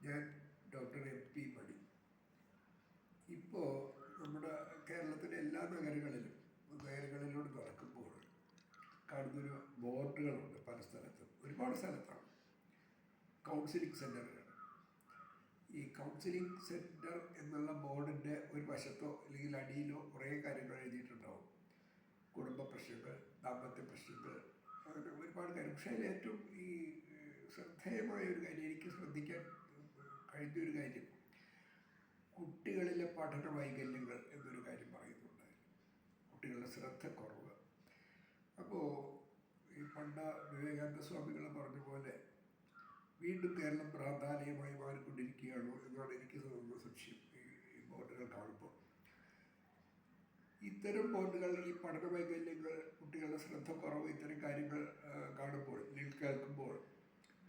ഞാൻ doctor MP മണി. ഇപ്പോൾ നമ്മുടെ കേരളത്തിലെ എല്ലാ നഗരങ്ങളിലൂടെ നടക്കുമ്പോൾ കാണുന്നൊരു ബോർഡുകളുണ്ട് പല സ്ഥലത്തും, ഒരുപാട് സ്ഥലത്താണ് കൗൺസിലിംഗ് സെൻ്ററുകൾ. ഈ കൗൺസിലിംഗ് സെൻറ്റർ എന്നുള്ള ബോർഡിൻ്റെ ഒരു വശത്തോ അല്ലെങ്കിൽ അടിയിലോ കുറേ കാര്യങ്ങൾ എഴുതിയിട്ടുണ്ടാവും. കുടുംബ പ്രശ്നങ്ങൾ, ദാമ്പത്യ പ്രശ്നങ്ങൾ, അങ്ങനെ ഒരുപാട് കാര്യം. പക്ഷേ അതിൽ ഏറ്റവും ഈ ശ്രദ്ധേയമായ ഒരു കാര്യം, എനിക്ക് ശ്രദ്ധിക്കാൻ കഴിഞ്ഞൊരു കാര്യം, കുട്ടികളിലെ പഠന വൈകല്യങ്ങൾ എന്നൊരു കാര്യം പറയുന്നുണ്ട്. കുട്ടികളുടെ ശ്രദ്ധക്കുറവ്. അപ്പോൾ ഈ പണ്ട് വിവേകാനന്ദ സ്വാമികൾ പറഞ്ഞ പോലെ വീണ്ടും കേരളം ഭ്രാന്താലയമായി മാറിക്കൊണ്ടിരിക്കുകയാണോ എന്നാണ് എനിക്ക് തോന്നുന്ന സംശയം ഈ ബോർഡുകൾ കാണുമ്പോൾ. ഇത്തരം ബോർഡുകൾ, ഈ പഠന വൈകല്യങ്ങൾ, കുട്ടികളുടെ ശ്രദ്ധക്കുറവ്, ഇത്തരം കാര്യങ്ങൾ കാണുമ്പോൾ, കേൾക്കുമ്പോൾ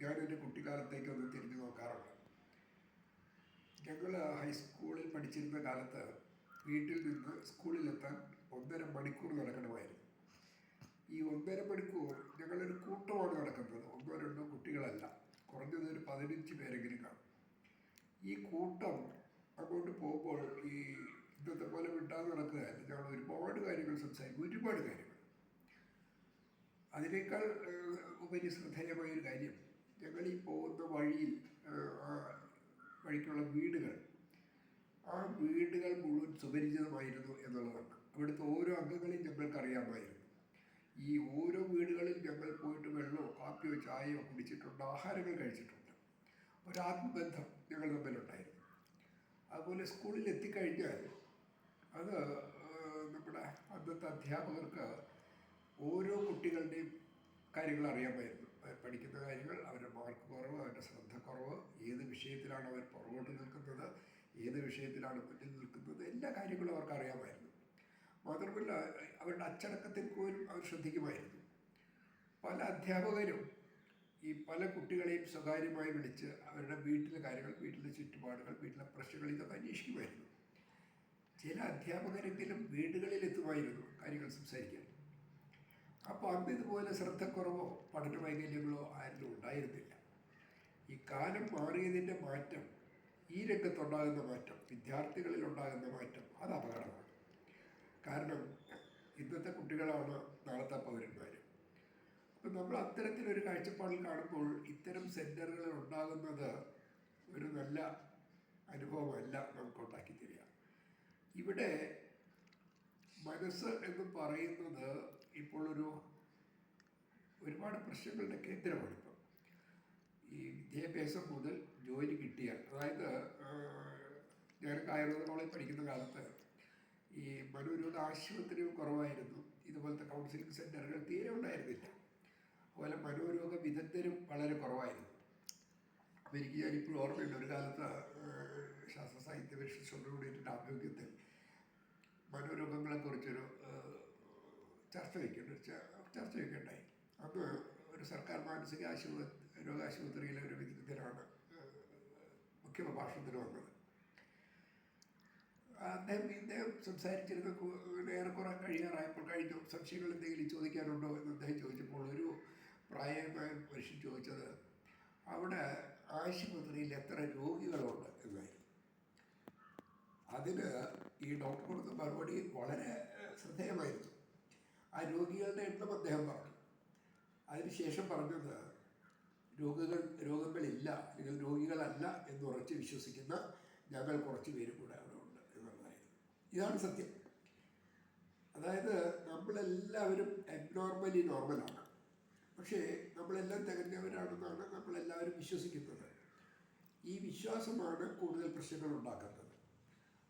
ഞാനെൻ്റെ കുട്ടിക്കാലത്തേക്ക് ഒന്ന് തിരിഞ്ഞു നോക്കാറുണ്ട്. ഞങ്ങൾ ഹൈസ്കൂളിൽ പഠിച്ചിരുന്ന കാലത്ത് വീട്ടിൽ നിന്ന് സ്കൂളിലെത്താൻ 1.5 മണിക്കൂർ നടക്കണമായിരുന്നു. ഈ 1.5 മണിക്കൂർ ഞങ്ങളൊരു കൂട്ടമാണ് നടക്കുന്നത്, 1-2 കുട്ടികളല്ല, കുറഞ്ഞത് ഒരു 15 പേരെങ്കിലും കാണും. ഈ കൂട്ടം അങ്ങോട്ട് പോകുമ്പോൾ ഈ ഇന്നത്തെ പോലെ വിട്ടാതെ നടക്കുകയല്ല, ഞങ്ങൾ ഒരുപാട് കാര്യങ്ങൾ സംസാരിക്കും, ഒരുപാട് കാര്യങ്ങൾ. അതിനേക്കാൾ ഉപരി ശ്രദ്ധേയമായൊരു കാര്യം, ഞങ്ങൾ ഈ പോകുന്ന വഴിക്കുള്ള വീടുകൾ, ആ വീടുകൾ മുഴുവൻ സുപരിചിതമായിരുന്നു എന്നുള്ളതാണ്. അവിടുത്തെ ഓരോ അംഗങ്ങളെയും ഞങ്ങൾക്കറിയാമായിരുന്നു. ഈ ഓരോ വീടുകളിൽ ഞങ്ങൾ പോയിട്ട് വെള്ളമോ കാപ്പിയോ ചായയോ കുടിച്ചിട്ടുണ്ട്, ആഹാരങ്ങൾ കഴിച്ചിട്ടുണ്ട്. ഒരാത്മബന്ധം ഞങ്ങൾ തമ്മിലുണ്ടായിരുന്നു. അതുപോലെ സ്കൂളിൽ എത്തിക്കഴിഞ്ഞാൽ അത് നമ്മുടെ അന്നത്തെ അധ്യാപകർക്ക് ഓരോ കുട്ടികളുടെയും കാര്യങ്ങൾ അറിയാമായിരുന്നു. അവർ പഠിക്കുന്ന കാര്യങ്ങൾ, അവരുടെ മാർക്ക് കുറവ്, അവരുടെ ശ്രദ്ധക്കുറവ്, ഏത് വിഷയത്തിലാണ് അവർ പുറകോട്ട് നിൽക്കുന്നത്, ഏത് വിഷയത്തിലാണ് മുന്നിൽ നിൽക്കുന്നത്, എല്ലാ കാര്യങ്ങളും അവർക്ക് അറിയാമായിരുന്നു. മാത്രമല്ല അവരുടെ അച്ചടക്കത്തിൽ പോലും അവർ ശ്രദ്ധിക്കുമായിരുന്നു. പല അധ്യാപകരും ഈ പല കുട്ടികളെയും സ്വകാര്യമായി വിളിച്ച് അവരുടെ വീട്ടിലെ കാര്യങ്ങൾ, വീട്ടിലെ ചുറ്റുപാടുകൾ, വീട്ടിലെ പ്രശ്നങ്ങൾ ഇതൊക്കെ അന്വേഷിക്കുമായിരുന്നു. ചില അധ്യാപകരെങ്കിലും വീടുകളിലെത്തുമായിരുന്നു കാര്യങ്ങൾ സംസാരിക്കാൻ. അപ്പോൾ അന്ന് ഇതുപോലെ ശ്രദ്ധക്കുറവോ പഠന വൈകല്യങ്ങളോ ആരും ഉണ്ടായിരുന്നില്ല. ഈ കാലം മാറിയതിൻ്റെ മാറ്റം, ഈ രംഗത്തുണ്ടാകുന്ന മാറ്റം, വിദ്യാർത്ഥികളിലുണ്ടാകുന്ന മാറ്റം, അത് അപകടമാണ്. കാരണം ഇന്നത്തെ കുട്ടികളാണ് നാളത്തെ പൗരന്മാർ. അപ്പം നമ്മൾ അത്തരത്തിലൊരു കാഴ്ചപ്പാടിൽ കാണുമ്പോൾ ഇത്തരം സെൻറ്ററുകൾ ഉണ്ടാകുന്നത് ഒരു നല്ല അനുഭവമല്ല നമുക്ക് ഉണ്ടാക്കി തരിക. ഇവിടെ മനസ്സ് എന്ന് പറയുന്നത് ഇപ്പോൾ ഒരുപാട് പ്രശ്നങ്ങളുടെ കേന്ദ്രമാണിപ്പം. ഈ വിദ്യാഭ്യാസം മുതൽ ജോലി കിട്ടിയാൽ, അതായത് ഞാനൊക്കെ ആയുർവേദ കോളേജിൽ പഠിക്കുന്ന കാലത്ത് ഈ മനോരോഗ ആശുപത്രി കുറവായിരുന്നു, ഇതുപോലത്തെ കൗൺസിലിംഗ് സെൻ്ററുകൾ തീരെ ഉണ്ടായിരുന്നില്ല. അതുപോലെ മനോരോഗ വിദഗ്ധരും വളരെ കുറവായിരുന്നു. അപ്പോൾ എനിക്ക് ഞാനിപ്പോൾ ഓർമ്മയുണ്ട്, ഒരു കാലത്ത് ശാസ്ത്ര സാഹിത്യ പരിഷത്തോട് കൂടിയിട്ടുണ്ട് ആഭിമുഖ്യത്തിൽ മനോരോഗങ്ങളെക്കുറിച്ചൊരു ചർച്ച വയ്ക്കേണ്ടായി. അന്ന് ഒരു സർക്കാർ മാനസിക രോഗാശുപത്രിയിലെ ഒരു വിദഗ്ധനാണ് മുഖ്യ പ്രഭാഷണത്തിന് വന്നത്. ഇദ്ദേഹം സംസാരിച്ചിരുന്ന ഏറെക്കുറെ കഴിഞ്ഞു, സംശയങ്ങൾ എന്തെങ്കിലും ചോദിക്കാനുണ്ടോ എന്ന് അദ്ദേഹം ചോദിച്ചപ്പോൾ ഒരു പ്രായമായ മനുഷ്യൻ ചോദിച്ചത് അവിടെ ആശുപത്രിയിൽ എത്ര രോഗികളുണ്ട് എന്നായിരുന്നു. അതിന് ഈ ഡോക്ടർ കൊടുത്ത മറുപടി വളരെ ശ്രദ്ധേയമായിരുന്നു. ആ രോഗികളുടെ എണ്ണം അദ്ദേഹം പറഞ്ഞു. അതിനുശേഷം പറഞ്ഞത് രോഗങ്ങളില്ല അല്ലെങ്കിൽ രോഗികളല്ല എന്ന് ഉറച്ച് വിശ്വസിക്കുന്ന ഞങ്ങൾ കുറച്ച് പേരും കൂടെ അവിടെ ഉണ്ട് എന്നുള്ളതായിരുന്നു. ഇതാണ് സത്യം. അതായത് നമ്മളെല്ലാവരും അബ്നോർമലി നോർമലാണ്, പക്ഷേ നമ്മളെല്ലാം തികഞ്ഞവരാണെന്നാണ് നമ്മളെല്ലാവരും വിശ്വസിക്കുന്നത്. ഈ വിശ്വാസമാണ് കൂടുതൽ പ്രശ്നങ്ങൾ ഉണ്ടാക്കുന്നത്.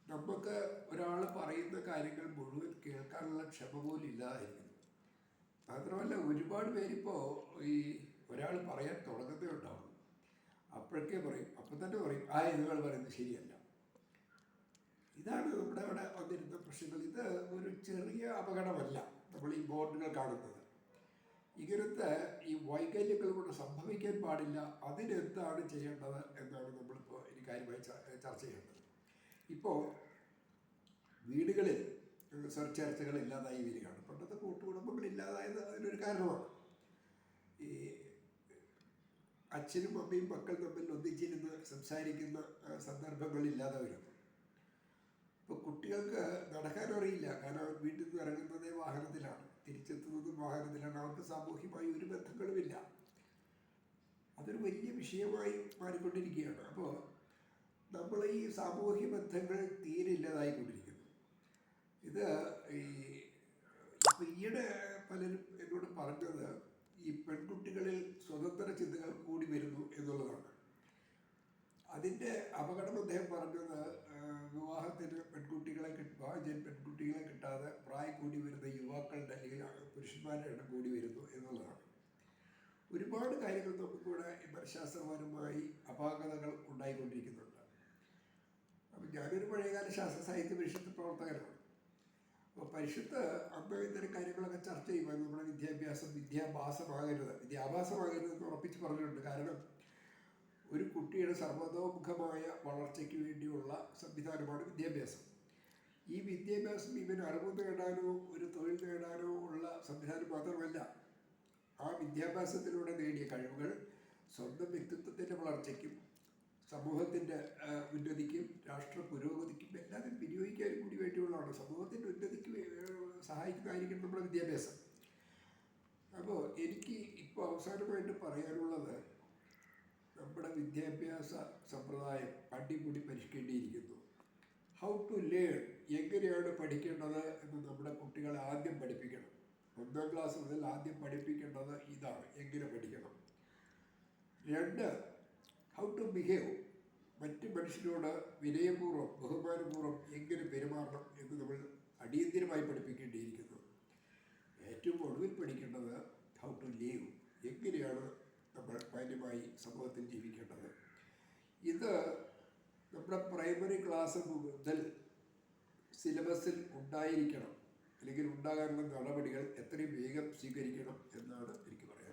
നമുക്ക് ഒരാൾ പറയുന്ന കാര്യങ്ങൾ മുഴുവൻ കേൾക്കാനുള്ള ക്ഷമ പോലും ഇല്ലാതായിരിക്കുന്നു. മാത്രമല്ല ഒരുപാട് പേരിപ്പോൾ ഈ ഒരാൾ പറയാൻ തുടങ്ങുന്നേ ഉണ്ടാവും, അപ്പോഴൊക്കെ പറയും, അപ്പം തന്നെ പറയും ഇതുകൾ പറയുന്നത് ശരിയല്ല. ഇതാണ് നമ്മുടെ അവിടെ വന്നിരുന്ന പ്രശ്നങ്ങൾ. ഇത് ഒരു ചെറിയ അപകടമല്ല നമ്മൾ ഈ ബോർഡുകൾ കാണുന്നത്. ഇങ്ങനത്തെ ഈ വൈകല്യങ്ങൾ കൊണ്ട് സംഭവിക്കാൻ പാടില്ല. അതിനെന്താണ് ചെയ്യേണ്ടത് എന്നാണ് നമ്മളിപ്പോൾ ഇനി കാര്യമായി ചർച്ച ചെയ്യേണ്ടത്. ഇപ്പോൾ വീടുകളിൽ ചർച്ചകൾ ഇല്ലാതായി വരികയാണ്. പണ്ടത്തെ കൂട്ടുകുടുംബങ്ങൾ ഇല്ലാതായത് അതിനൊരു കാരണമാണ്. ഈ അച്ഛനും അമ്മയും മക്കൾ തമ്മിൽ ഒന്നിച്ചിരുന്ന് സംസാരിക്കും. സംസാരിക്കുന്ന സന്ദർഭങ്ങളില്ലാതെ വരും. ഇപ്പോൾ കുട്ടികൾക്ക് നടക്കാനറിയില്ല, കാരണം അവർ വീട്ടിൽ നിന്ന് ഇറങ്ങുന്നതേ വാഹനത്തിലാണ്, തിരിച്ചെത്തുന്നതും വാഹനത്തിലാണ്, അവർക്ക് സാമൂഹികമായി ഒരു ബന്ധങ്ങളുമില്ല. അതൊരു വലിയ വിഷയമായി മാറിക്കൊണ്ടിരിക്കുകയാണ്. അപ്പോൾ നമ്മൾ ഈ സാമൂഹ്യ ബന്ധങ്ങൾ തീരെ ഇല്ലാതായിക്കൊണ്ടിരിക്കുന്നു. ഇത് ഇപ്പം ഈയിടെ പലരും എന്നോട് പറഞ്ഞത് ഈ പെൺകുട്ടികളിൽ സ്വതന്ത്ര ചിന്തകൾ കൂടി വരുന്നു എന്നുള്ളതാണ്. അതിൻ്റെ അപകടം അദ്ദേഹം പറഞ്ഞത് വിവാഹത്തിന് പെൺകുട്ടികളെ കിട്ടാതെ പ്രായം കൂടി വരുന്ന യുവാക്കളുടെ അല്ലെങ്കിൽ പുരുഷന്മാരുടെ എണ്ണം കൂടി വരുന്നു എന്നുള്ളതാണ്. ഒരുപാട് കാര്യങ്ങൾ നമുക്കിവിടെ മനഃശാസ്ത്രപരമായി അപാകതകൾ ഉണ്ടായിക്കൊണ്ടിരിക്കുന്നുണ്ട്. അപ്പം ഞാനൊരു പഴയകാല ശാസ്ത്ര സാഹിത്യ പരിഷത്ത് പ്രവർത്തകനാണ്. അപ്പോൾ പരിഷത്ത് അന്ന് ഇത്തരം കാര്യങ്ങളൊക്കെ ചർച്ച ചെയ്യുമ്പോൾ നമ്മുടെ വിദ്യാഭ്യാസമാകരുതെന്ന് ഉറപ്പിച്ച് പറഞ്ഞിട്ടുണ്ട്. കാരണം ഒരു കുട്ടിയുടെ സർവതോമുഖമായ വളർച്ചയ്ക്ക് വേണ്ടിയുള്ള സംവിധാനമാണ് വിദ്യാഭ്യാസം. ഈ വിദ്യാഭ്യാസം ഇവന് അറിവ് നേടാനോ ഒരു തൊഴിൽ നേടാനോ ഉള്ള സംവിധാനം മാത്രമല്ല, ആ വിദ്യാഭ്യാസത്തിലൂടെ നേടിയ കഴിവുകൾ സ്വന്തം വ്യക്തിത്വത്തിൻ്റെ വളർച്ചയ്ക്കും സമൂഹത്തിൻ്റെ ഉന്നതിക്കും രാഷ്ട്ര പുരോഗതിക്കും എല്ലാത്തിനും വിനിയോഗിക്കാനും കൂടി വേണ്ടിയുള്ളതാണ്. സമൂഹത്തിൻ്റെ ഉന്നതിക്ക് സഹായിക്കുന്നതായിരിക്കും നമ്മുടെ വിദ്യാഭ്യാസം. അപ്പോൾ എനിക്ക് ഇപ്പോൾ അവസാനമായിട്ട് പറയാനുള്ളത്, നമ്മുടെ വിദ്യാഭ്യാസ സമ്പ്രദായം അടിമുടി പരിഷ്കരിക്കേണ്ടിയിരിക്കുന്നു. ഹൗ ടു ലേൺ, എങ്ങനെയാണ് പഠിക്കേണ്ടത് എന്ന് നമ്മുടെ കുട്ടികളെ ആദ്യം പഠിപ്പിക്കണം. 1ാം ക്ലാസ് മുതൽ ആദ്യം പഠിപ്പിക്കേണ്ടത് ഇതാണ്, എങ്ങനെ പഠിക്കണം. 2, ഹൗ ടു ബിഹേവ്, മറ്റ് മനുഷ്യരോട് വിനയപൂർവ്വം ബഹുമാനപൂർവ്വം എങ്ങനെ പെരുമാറണം എന്ന് നമ്മൾ അടിയന്തിരമായി പഠിപ്പിക്കേണ്ടിയിരിക്കുന്നു. ഏറ്റവും ഒടുവിൽ പഠിക്കേണ്ടത് ഹൗ ടു ലീവ്, എങ്ങനെയാണ് നമ്മൾ മാന്യമായി സമൂഹത്തിൽ ജീവിക്കേണ്ടത്. ഇത് നമ്മുടെ പ്രൈമറി ക്ലാസ് മുതൽ സിലബസിൽ ഉണ്ടായിരിക്കണം, അല്ലെങ്കിൽ ഉണ്ടാകാനുള്ള നടപടികൾ എത്രയും വേഗം സ്വീകരിക്കണം എന്നാണ് എനിക്ക് പറയാനുള്ളത്.